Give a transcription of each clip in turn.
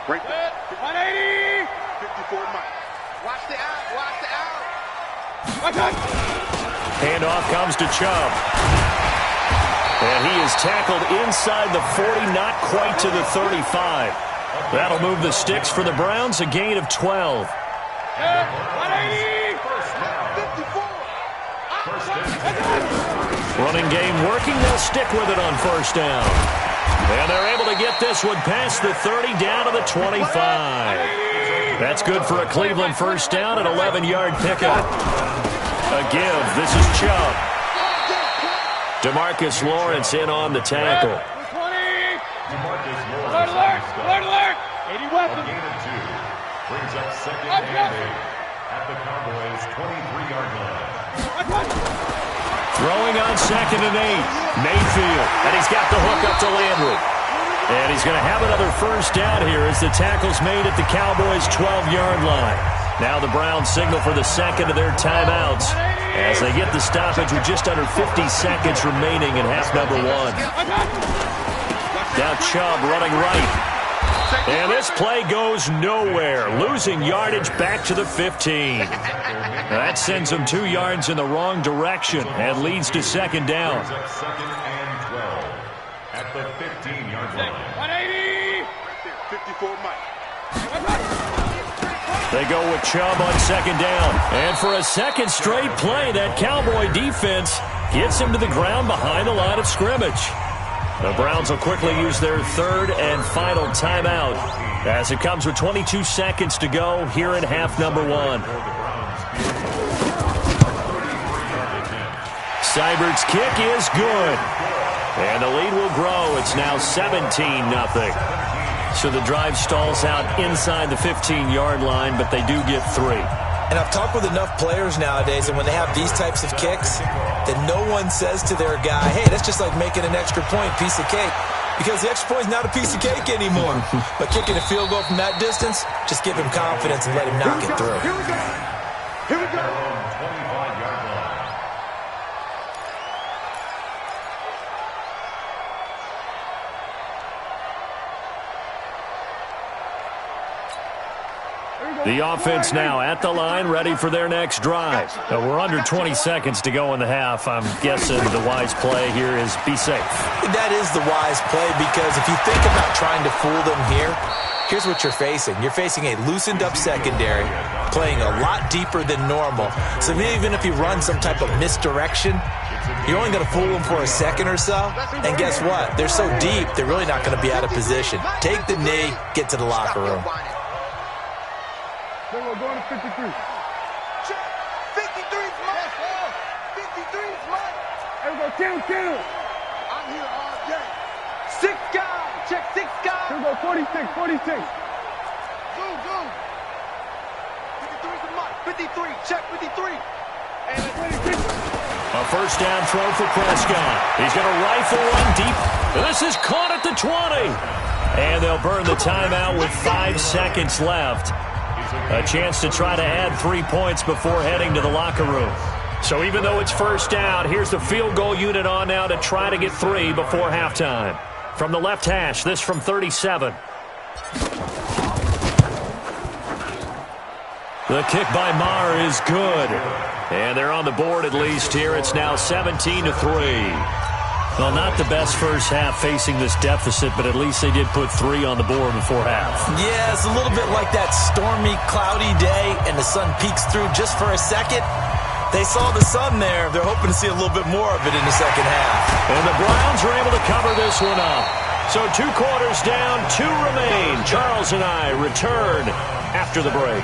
Break that. 180. 54 Mike. Watch the out. Watch the out. Watch out. Handoff comes to Chubb. And he is tackled inside the 40, not quite to the 35. That'll move the sticks for the Browns, a gain of 12. 180. 54. Running game working. They'll stick with it on first down. And they're able to get this one past the 30 down to the 25. That's good for a Cleveland first down, an 11-yard pickup. A give. This is Chubb. DeMarcus Lawrence in on the tackle. Alert, alert, alert, alert. 80 weapons. Brings up second and 8 at the Cowboys' 23-yard line. Throwing on second and 8. Mayfield. And he's got the hook up to Landry. And he's going to have another first down here as the tackle's made at the Cowboys' 12-yard line. Now the Browns signal for the second of their timeouts as they get the stoppage with just under 50 seconds remaining in half number one. Now Chubb running right. And this play goes nowhere, losing yardage back to the 15. That sends him 2 yards in the wrong direction and leads to second down. Second and 12 at the 15-yard line. 180. 54 Mike. They go with Chubb on second down. And for a second straight play, that Cowboy defense gets him to the ground behind the line of scrimmage. The Browns will quickly use their third and final timeout as it comes with 22 seconds to go here in half number one. Seibert's kick is good. And the lead will grow. It's now 17-0. So the drive stalls out inside the 15-yard line, but they do get 3. And I've talked with enough players nowadays, and when they have these types of kicks, that no one says to their guy, hey, that's just like making an extra point, piece of cake. Because the extra point is not a piece of cake anymore. But kicking a field goal from that distance, just give him confidence and let him knock it through. Here we go. Here we go. 25-yard line. The offense now at the line, ready for their next drive. We're under 20 seconds to go in the half. I'm guessing the wise play here is be safe. That is the wise play, because if you think about trying to fool them here, here's what you're facing. You're facing a loosened-up secondary, playing a lot deeper than normal. So even if you run some type of misdirection, you're only going to fool them for a second or so. And guess what? They're so deep, they're really not going to be out of position. Take the knee, get to the locker room. Then we're going to 53. Check. 53's Mike. 53's Mike. Here we go. Kill. I'm here all day. 6 guys. Check 6 guys. Here we go. 46. Go. 53's Mike. 53. Check 53. And 26. A first down throw for Prescott. He's going to rifle one deep. This is caught at the 20. And they'll burn the timeout with 5 seconds left. A chance to try to add 3 points before heading to the locker room. So even though it's first down, here's the field goal unit on now to try to get 3 before halftime. From the left hash, this from 37. The kick by Maher is good. And they're on the board at least here. It's now 17-3. Well, not the best first half facing this deficit, but at least they did put 3 on the board before half. Yeah, it's a little bit like that stormy, cloudy day, and the sun peeks through just for a second. They saw the sun there. They're hoping to see a little bit more of it in the second half. And the Browns are able to cover this one up. So 2 quarters down, 2 remain. Charles and I return after the break.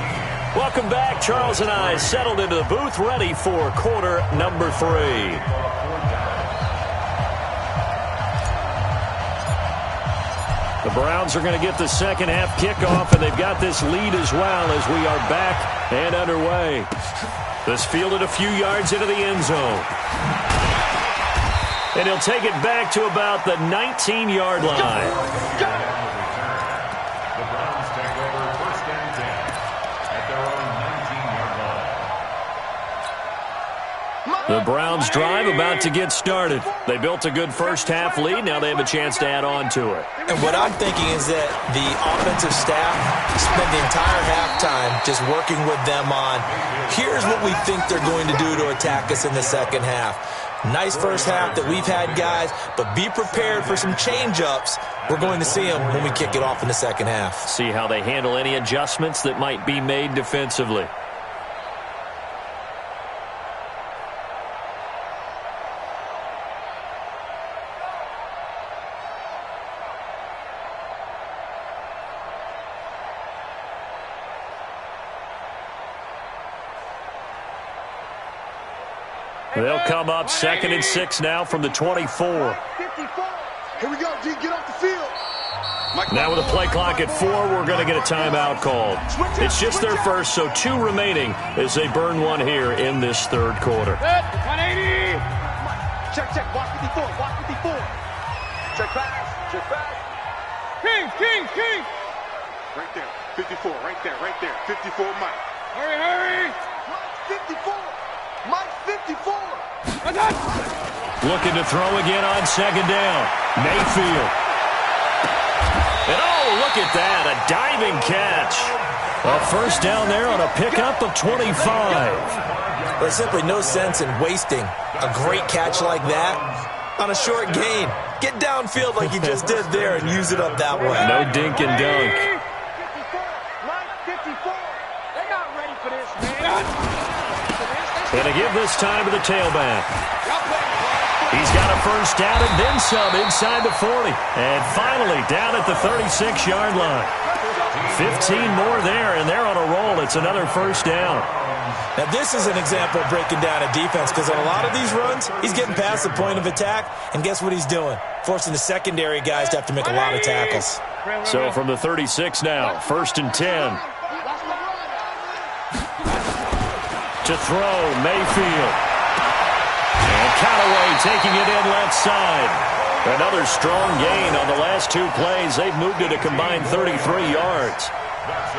Welcome back. Charles and I settled into the booth, ready for quarter number 3. The Browns are going to get the second half kickoff, and they've got this lead as well as we are back and underway. This fielded a few yards into the end zone. And he'll take it back to about the 19-yard line. The Browns take over first and 10 at their own 19-yard line. The Browns drive about to get started. They built a good first-half lead. Now they have a chance to add on to it. And what I'm thinking is that the offensive staff spent the entire halftime just working with them on, here's what we think they're going to do to attack us in the second half. Nice first half that we've had, guys, but be prepared for some change-ups. We're going to see them when we kick it off in the second half. See how they handle any adjustments that might be made defensively. They'll come up 2nd and 6 now from the 24. Here we go, G. Get off the field. Now with a play clock at 4, we're going to get a timeout called. It's just their first, so 2 remaining as they burn one here in this third quarter. 180. Check. Watch 54. Check back. King. Right there. 54. Right there. 54, Mike. Hurry. Mike 54. Looking to throw again on 2nd down. Mayfield. And oh, look at that, a diving catch. A first down there on a pickup of 25. There's simply no sense in wasting a great catch like that on a short gain. Get downfield like you just did there and use it up that way. No dink and dunk. 54. Mike 54. They're not ready for this, man. And to give this time to the tailback. He's got a first down and then some inside the 40. And finally down at the 36-yard line. 15 more there, and they're on a roll. It's another first down. Now, this is an example of breaking down a defense because on a lot of these runs, he's getting past the point of attack, and guess what he's doing? Forcing the secondary guys to have to make a lot of tackles. So from the 36 now, 1st and 10. To throw, Mayfield. And Callaway taking it in left side. Another strong gain on the last 2 plays. They've moved it a combined 33 yards.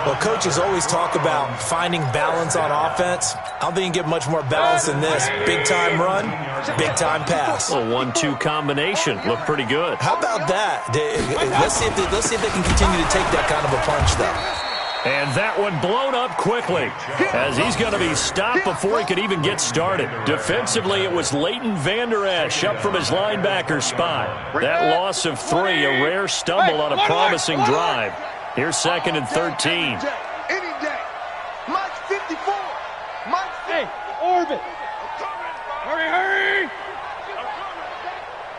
Well, coaches always talk about finding balance on offense. I don't think you can get much more balance than this. Big-time run, big-time pass. A 1-2 combination. Looked pretty good. How about that? Let's see if they can continue to take that kind of a punch, though. And that one blown up quickly as he's going to be stopped before he could even get started. Defensively, it was Leighton Vander Esch up from his linebacker spot. That loss of 3, a rare stumble on a promising drive. Here's 2nd and 13. Any day. Mike 54. Mike, hey, orbit. Hurry.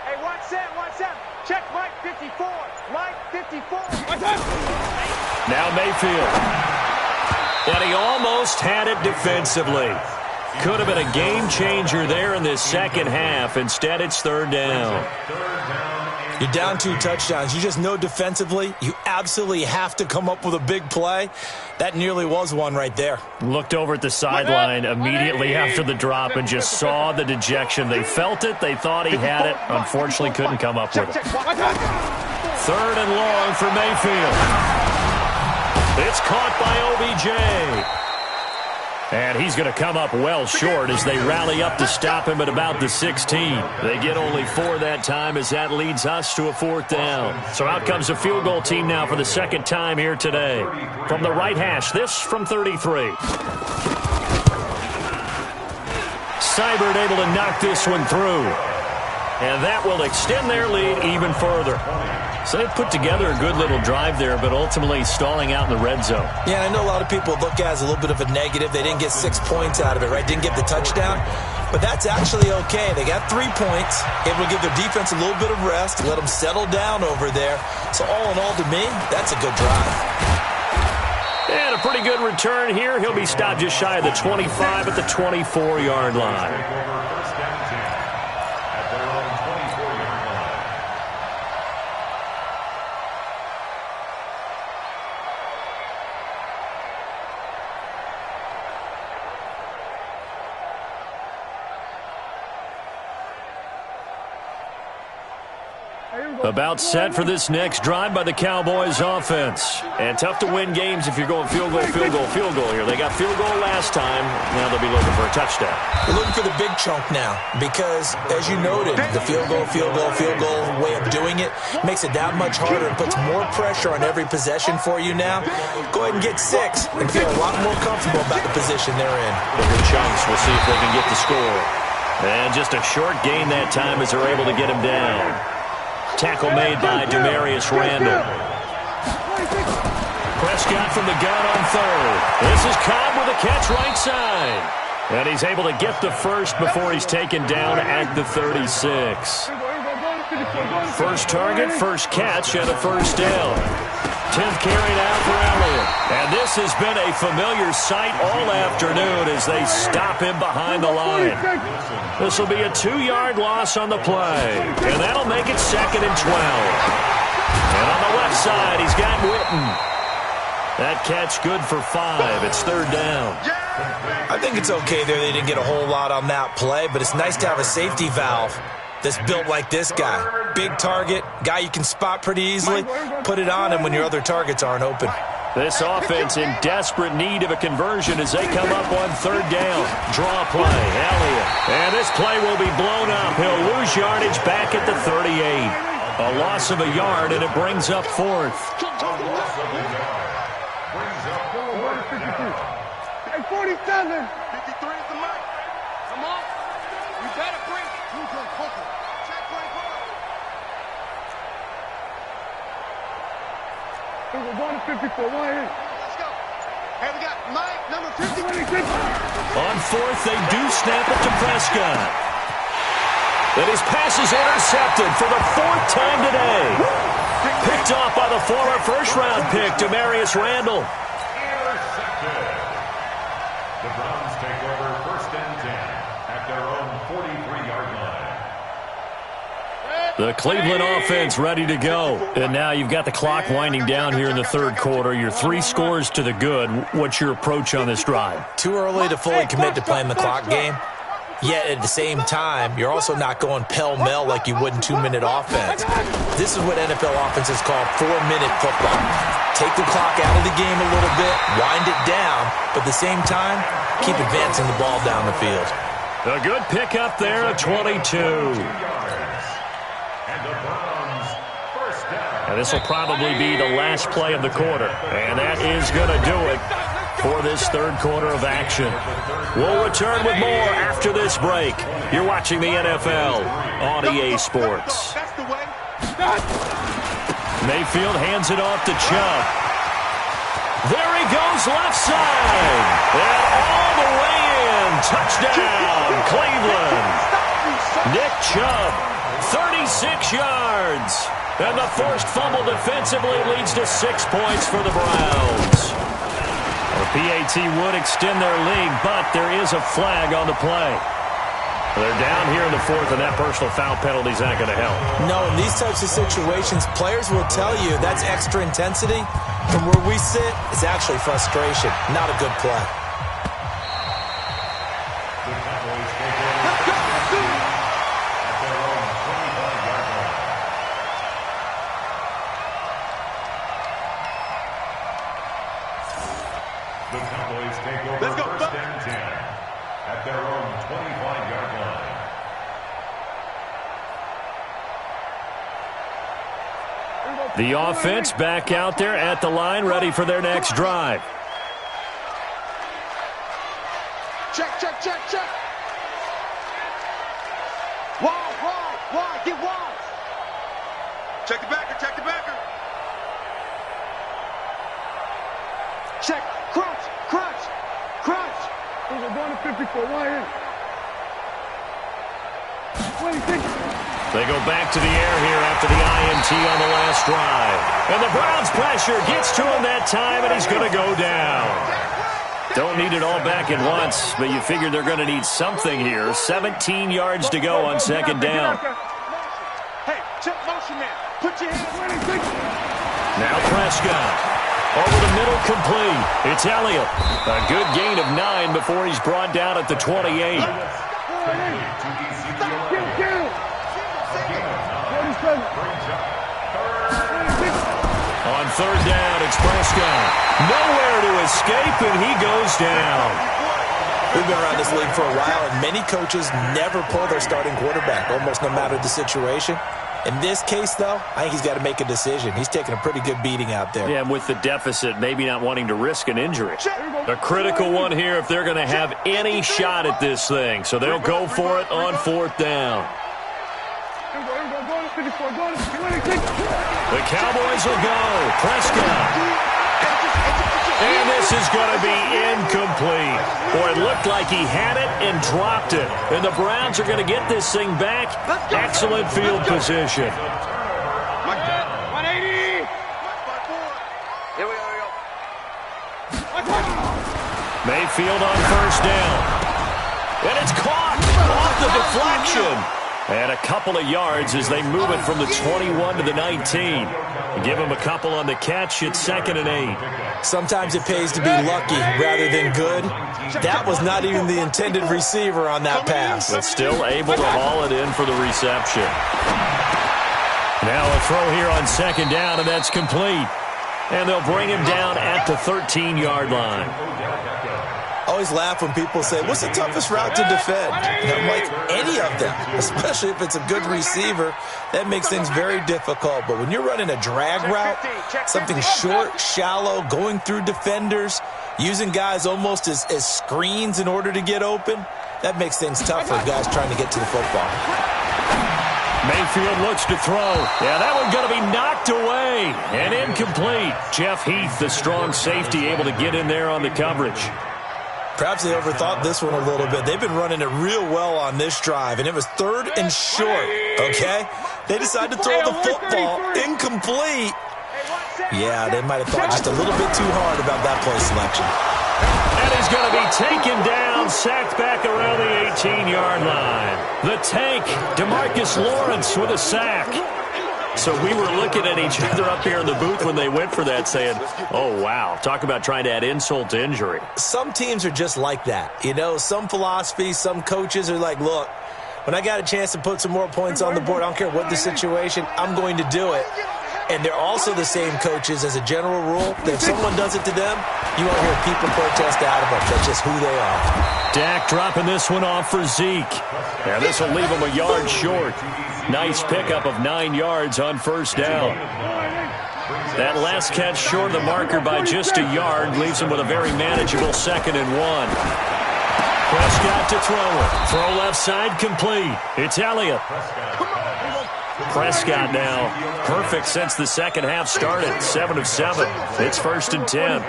Hey, watch that. Check Mike 54. Mike 54. Now Mayfield. And he almost had it defensively. Could have been a game changer there in this second half. Instead, it's 3rd down. You're down 2 touchdowns. You just know defensively you absolutely have to come up with a big play. That nearly was one right there. Looked over at the sideline immediately after the drop and just saw the dejection. They felt it. They thought he had it. Unfortunately, couldn't come up with it. 3rd and long for Mayfield. It's caught by OBJ. And he's going to come up well short as they rally up to stop him at about the 16. They get only 4 that time as that leads us to a 4th down. So out comes a field goal team now for the 2nd time here today. From the right hash, this from 33. Seibert able to knock this one through. And that will extend their lead even further. So they put together a good little drive there, but ultimately stalling out in the red zone. Yeah, I know a lot of people look at it as a little bit of a negative. They didn't get 6 points out of it, right? Didn't get the touchdown. But that's actually okay. They got 3 points, able to give their defense a little bit of rest, let them settle down over there. So all in all, to me, that's a good drive. And a pretty good return here. He'll be stopped just shy of the 25 at the 24-yard line. Here we About set for this next drive by the Cowboys offense. And tough to win games if you're going field goal, field goal, field goal here. They got field goal last time. Now they'll be looking for a touchdown. They're looking for the big chunk now because, as you noted, the field goal way of doing it makes it that much harder and puts more pressure on every possession for you now. Go ahead and get 6 and feel a lot more comfortable about the position they're in. Looking chunks. We'll see if they can get the score. And just a short gain that time as they're able to get him down. Tackle made by Demarius Randall. Prescott from the gun on third. This is Cobb with a catch right side. And he's able to get the first before he's taken down at the 36. First target, first catch, and a first down. 10th carry now for Elliott. And this has been a familiar sight all afternoon as they stop him behind the line. This will be a 2-yard loss on the play. And that'll make it 2nd and 12. And on the left side, he's got Witten. That catch good for 5. It's 3rd down. I think it's okay there. They didn't get a whole lot on that play, but it's nice to have a safety valve that's built like this guy. Big target, guy you can spot pretty easily. Put it on him when your other targets aren't open. This offense in desperate need of a conversion as they come up on 3rd down. Draw play, Elliott. And this play will be blown up. He'll lose yardage back at the 38. A loss of a yard, and it brings up 4th. 47. 53 is the mark. Come on. You better bring it. Check 24. We're going to 54. Let's go. Hey, we got Mike, number 50. On 4th, they do snap it to Prescott. And his pass is intercepted for the 4th time today. Picked off by the former first-round pick, Demarius Randall. The Browns take over 1st and 10 at their own 43-yard line. The Cleveland offense ready to go. And now you've got the clock winding down here in the 3rd quarter. You're 3 scores to the good. What's your approach on this drive? Too early to fully commit to playing the clock game. Yet at the same time, you're also not going pell-mell like you would in 2-minute offense. This is what NFL offenses call 4-minute football. Take the clock out of the game a little bit, wind it down, but at the same time, keep advancing the ball down the field. A good pickup there at 22. And this will probably be the last play of the quarter. And that is going to do it for this 3rd quarter of action. We'll return with more after this break. You're watching the NFL on EA Sports. Mayfield hands it off to Chubb. There he goes left side. And all the way in. Touchdown, Cleveland. Nick Chubb, 36 yards. And the forced fumble defensively leads to 6 points for the Browns. The PAT would extend their lead, but there is a flag on the play. They're down here in the 4th, and that personal foul penalty is not going to help. No, in these types of situations, players will tell you that's extra intensity. From where we sit, it's actually frustration, not a good play. The Cowboys take over 1st and 10 at their own 25-yard line. The offense back out there at the line, ready for their next drive. Check. Wide, get wide. Check the backer. Check, crunch. We're going to 54, wide in. 26. They go back to the air here after the INT on the last drive. And the Browns pressure gets to him that time, and he's going to go down. Don't need it all back at once, but you figure they're going to need something here. 17 yards to go on 2nd down. Hey, check motion now. Put your hands. Now Prescott. Over the middle, complete. It's Elliott. A good gain of 9 before he's brought down at the 28. On third down, it's Prescott. Nowhere to escape, and he goes down. We've been around this league for a while, and many coaches never pull their starting quarterback, almost no matter the situation. In this case, though, I think he's got to make a decision. He's taking a pretty good beating out there. Yeah, and with the deficit, maybe not wanting to risk an injury. A critical one here if they're going to have any shot at this thing. So they'll go for it on fourth down. The Cowboys will go. Prescott. And this is going to be incomplete. Boy, it looked like he had it and dropped it. And the Browns are going to get this thing back. Excellent field position. 180. Here we go. Mayfield on first down. And it's caught off the deflection. And a couple of yards as they move it from the 21 to the 19. Give him a couple on the catch. It's 2nd and 8. Sometimes it pays to be lucky rather than good. That was not even the intended receiver on that pass. But still able to haul it in for the reception. Now a throw here on 2nd down, and that's complete. And they'll bring him down at the 13-yard line. I always laugh when people say, what's the toughest route to defend? And I'm like, any of them, especially if it's a good receiver. That makes things very difficult. But when you're running a drag route, something short, shallow, going through defenders, using guys almost as screens in order to get open, that makes things tough for guys trying to get to the football. Mayfield looks to throw. Yeah, that one's going to be knocked away and incomplete. Jeff Heath, the strong safety, able to get in there on the coverage. Perhaps they overthought this one a little bit. They've been running it real well on this drive, and it was 3rd and short, okay? They decided to throw the football incomplete. Yeah, they might have thought just a little bit too hard about that play selection. And he's going to be taken down, sacked back around the 18-yard line. The tank, DeMarcus Lawrence with a sack. So we were looking at each other up here in the booth when they went for that saying, oh, wow, talk about trying to add insult to injury. Some teams are just like that. You know, some philosophies, some coaches are like, look, when I got a chance to put some more points on the board, I don't care what the situation, I'm going to do it. And they're also the same coaches as a general rule that if someone does it to them, you won't hear people protest out of them. That's just who they are. Dak dropping this one off for Zeke. Yeah, this will leave him a yard short. Nice pickup of 9 yards on first down. That last catch short of the marker by just a yard leaves him with a very manageable 2nd and 1. Prescott to throw it. Throw left side complete. It's Elliott. Prescott now perfect since the second half started. 7 of 7. It's 1st and 10.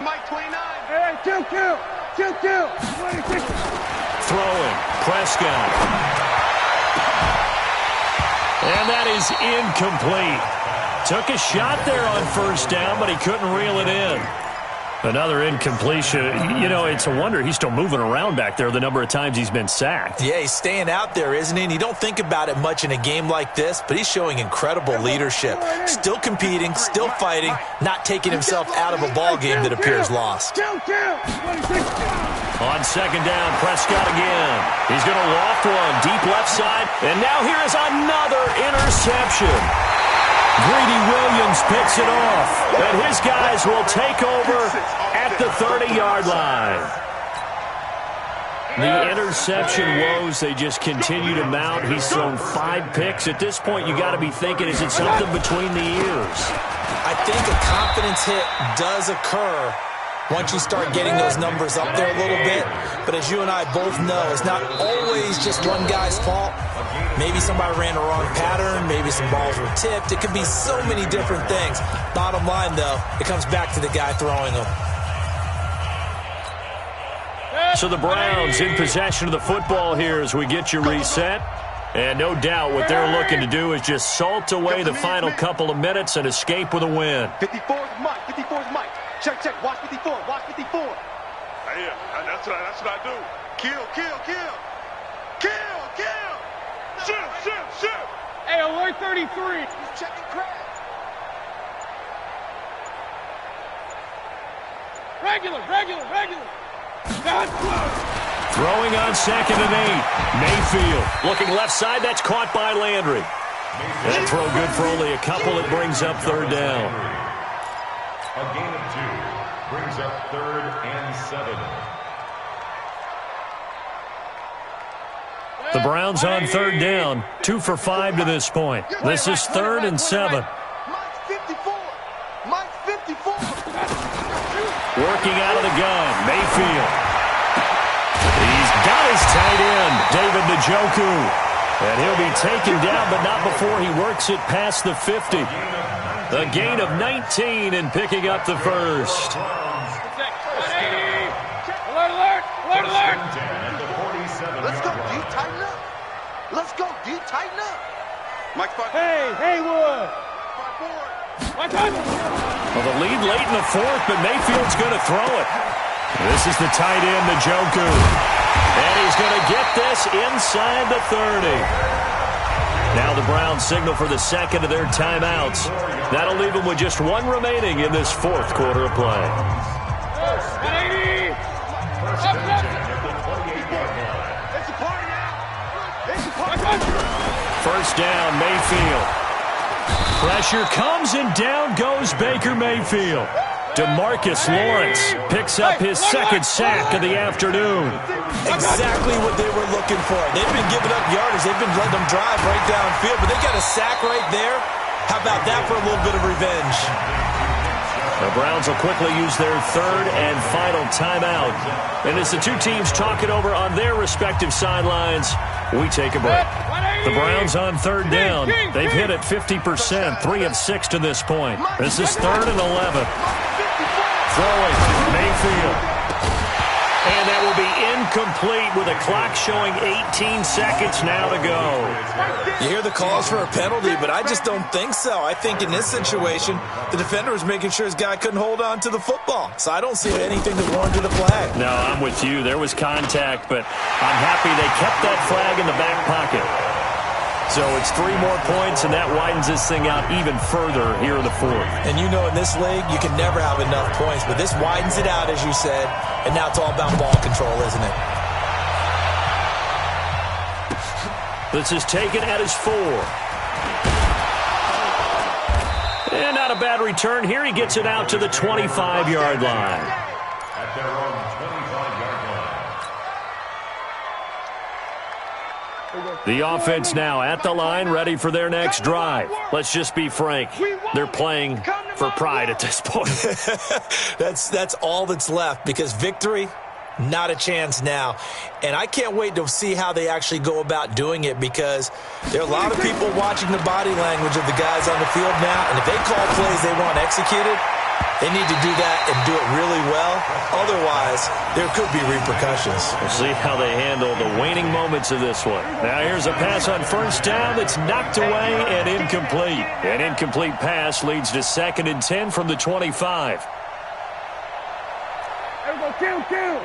Mike 29. Hey, kill. Throwing. Prescott. And that is incomplete. Took a shot there on first down, but he couldn't reel it in. Another incompletion. You know, it's a wonder he's still moving around back there the number of times he's been sacked. Yeah, he's staying out there, isn't he? And you don't think about it much in a game like this, but he's showing incredible leadership. Still competing, still fighting, not taking himself out of a ball game that appears lost. On second down, Prescott again. He's going to loft one deep left side, and now here is another interception. Greedy Williams picks it off, and his guys will take over at the 30-yard line. The interception woes, they just continue to mount. He's thrown 5 picks. At this point, you got to be thinking, is it something between the ears? I think a confidence hit does occur once you start getting those numbers up there a little bit. But as you and I both know, it's not always just one guy's fault. Maybe somebody ran the wrong pattern. Maybe some balls were tipped. It could be so many different things. Bottom line, though, it comes back to the guy throwing them. So the Browns in possession of the football here as we get you reset. And no doubt what they're looking to do is just salt away the final couple of minutes and escape with a win. 54 is Mike. 54 is Mike. Check. Watch 54. Watch 54. Yeah, that's what I do. Kill. Shoot. Hey, alert 33. He's checking crack. Regular. Throwing on 2nd and 8. Mayfield looking left side. That's caught by Landry. That throw good for only a couple. It brings up 3rd down. A gain of 2 brings up 3rd and 7. The Browns on 3rd down. 2 for 5 to this point. This is 3rd and 7. Mike's 54. Mike's 54. Working out of the gun. Mayfield. He's got his tight end, David Njoku. And he'll be taken down, but not before he works it past the 50. A gain of 19 and picking up the first. Alert! Let's go, D. Tighten up. Let's go, D. Tighten up. Mike, hey, Haywood. Well, the lead late in the 4th, but Mayfield's going to throw it. This is the tight end, Njoku. And he's going to get this inside the 30. Now the Browns signal for the 2nd of their timeouts. That'll leave them with just 1 remaining in this 4th quarter of play. First down, Mayfield. Pressure comes and down goes Baker Mayfield. DeMarcus Lawrence picks up his 2nd sack of the afternoon. Exactly what they were looking for. They've been giving up yardage. They've been letting them drive right downfield, but they got a sack right there. How about that for a little bit of revenge? The Browns will quickly use their 3rd and final timeout. And as the two teams talk it over on their respective sidelines, we take a break. The Browns on 3rd down. They've hit it 50%, 3 of 6 to this point. This is 3rd and 11. Throwing, Mayfield. And that will be incomplete with a clock showing 18 seconds now to go. You hear the calls for a penalty, but I just don't think so. I think in this situation, the defender was making sure his guy couldn't hold on to the football. So I don't see anything that warranted a flag. No, I'm with you. There was contact, but I'm happy they kept that flag in the back pocket. So it's 3 more points, and that widens this thing out even further here in the 4th. And you know in this league, you can never have enough points, but this widens it out, as you said, and now it's all about ball control, isn't it? This is taken at his 4. And not a bad return here. He gets it out to the 25-yard line. At their own 25-yard line. The offense now at the line, ready for their next drive. Let's just be frank. They're playing for pride at this point. That's all that's left, because victory, not a chance now. And I can't wait to see how they actually go about doing it, because there are a lot of people watching the body language of the guys on the field now, and if they call plays they want executed, they need to do that and do it really well. Otherwise, there could be repercussions. We'll see how they handle the waning moments of this one. Now here's a pass on 1st down that's knocked away and incomplete. An incomplete pass leads to 2nd and 10 from the 25. There we go, kill. 29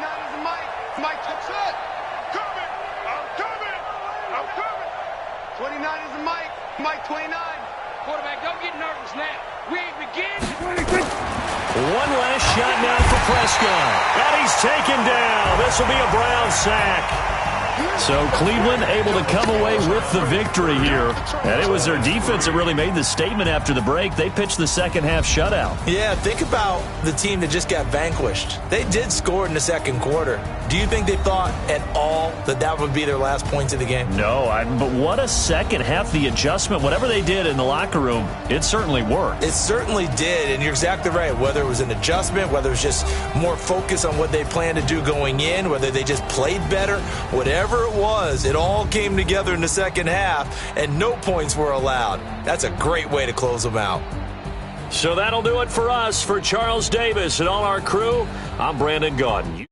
is a Mike. Mike, touch it. Coming! I'm coming! 29 is a Mike. Mike, 29. Quarterback, don't get nervous now. We ain't begin. One last shot now for Prescott. And he's taken down. This will be a Brown sack. So Cleveland able to come away with the victory here. And it was their defense that really made the statement after the break. They pitched the second-half shutout. Yeah, think about the team that just got vanquished. They did score in the 2nd quarter. Do you think they thought at all that that would be their last points of the game? No, but what a second half. The adjustment, whatever they did in the locker room, it certainly worked. It certainly did, and you're exactly right. Whether it was an adjustment, whether it was just more focus on what they planned to do going in, whether they just played better, whatever it was, it all came together in the 2nd half, and no points were allowed. That's a great way to close them out. So that'll do it for us. For Charles Davis and all our crew, I'm Brandon Gaudin.